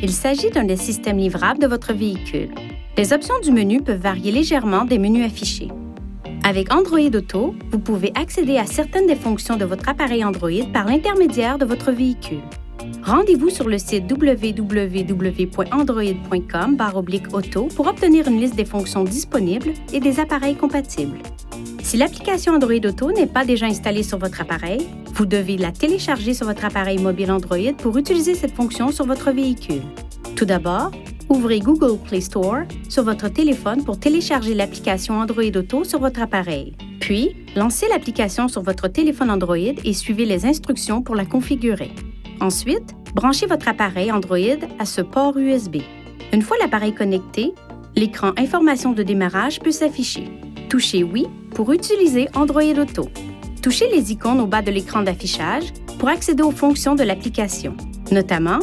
Il s'agit d'un des systèmes livrables de votre véhicule. Les options du menu peuvent varier légèrement des menus affichés. Avec Android Auto, vous pouvez accéder à certaines des fonctions de votre appareil Android par l'intermédiaire de votre véhicule. Rendez-vous sur le site www.android.com/auto pour obtenir une liste des fonctions disponibles et des appareils compatibles. Si l'application Android Auto n'est pas déjà installée sur votre appareil, vous devez la télécharger sur votre appareil mobile Android pour utiliser cette fonction sur votre véhicule. Tout d'abord, ouvrez Google Play Store sur votre téléphone pour télécharger l'application Android Auto sur votre appareil. Puis, lancez l'application sur votre téléphone Android et suivez les instructions pour la configurer. Ensuite, branchez votre appareil Android à ce port USB. Une fois l'appareil connecté, l'écran Information de démarrage peut s'afficher. Touchez Oui pour utiliser Android Auto. Touchez les icônes au bas de l'écran d'affichage pour accéder aux fonctions de l'application, notamment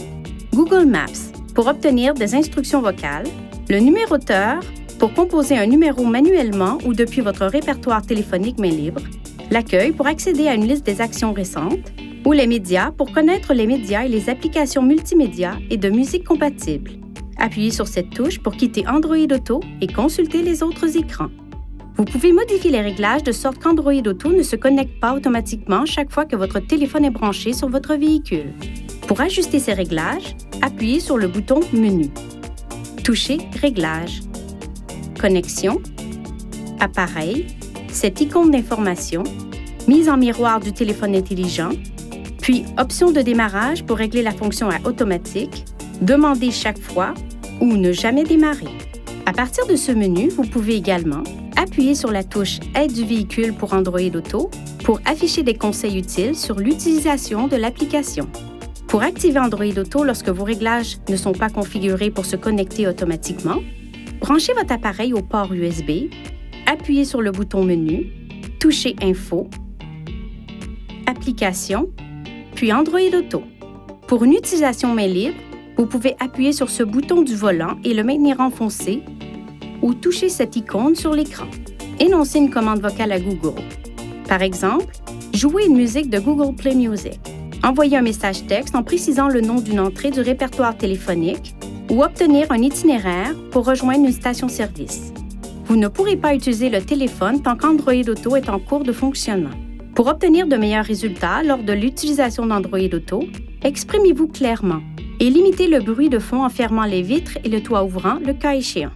Google Maps pour obtenir des instructions vocales, le numéroteur pour composer un numéro manuellement ou depuis votre répertoire téléphonique main libre, l'accueil pour accéder à une liste des actions récentes, ou les médias pour connaître les médias et les applications multimédia et de musique compatibles. Appuyez sur cette touche pour quitter Android Auto et consulter les autres écrans. Vous pouvez modifier les réglages de sorte qu'Android Auto ne se connecte pas automatiquement chaque fois que votre téléphone est branché sur votre véhicule. Pour ajuster ces réglages, appuyez sur le bouton Menu. Touchez Réglages. Connexion, Appareil, cette icône d'information, mise en miroir du téléphone intelligent, puis Options de démarrage pour régler la fonction à automatique, demander chaque fois ou ne jamais démarrer. À partir de ce menu, vous pouvez également appuyer sur la touche Aide du véhicule pour Android Auto pour afficher des conseils utiles sur l'utilisation de l'application. Pour activer Android Auto lorsque vos réglages ne sont pas configurés pour se connecter automatiquement, branchez votre appareil au port USB, appuyez sur le bouton Menu, touchez Info, Application, puis Android Auto. Pour une utilisation main libre, vous pouvez appuyer sur ce bouton du volant et le maintenir enfoncé ou toucher cette icône sur l'écran. Énoncez une commande vocale à Google. Par exemple, jouez une musique de Google Play Music. Envoyez un message texte en précisant le nom d'une entrée du répertoire téléphonique ou obtenir un itinéraire pour rejoindre une station-service. Vous ne pourrez pas utiliser le téléphone tant qu'Android Auto est en cours de fonctionnement. Pour obtenir de meilleurs résultats lors de l'utilisation d'Android Auto, exprimez-vous clairement et limitez le bruit de fond en fermant les vitres et le toit ouvrant le cas échéant.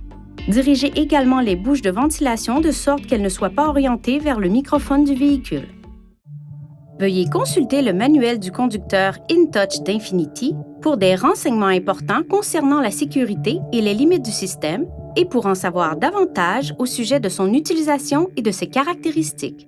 Dirigez également les bouches de ventilation de sorte qu'elles ne soient pas orientées vers le microphone du véhicule. Veuillez consulter le manuel du conducteur InTouch d'Infinity pour des renseignements importants concernant la sécurité et les limites du système et pour en savoir davantage au sujet de son utilisation et de ses caractéristiques.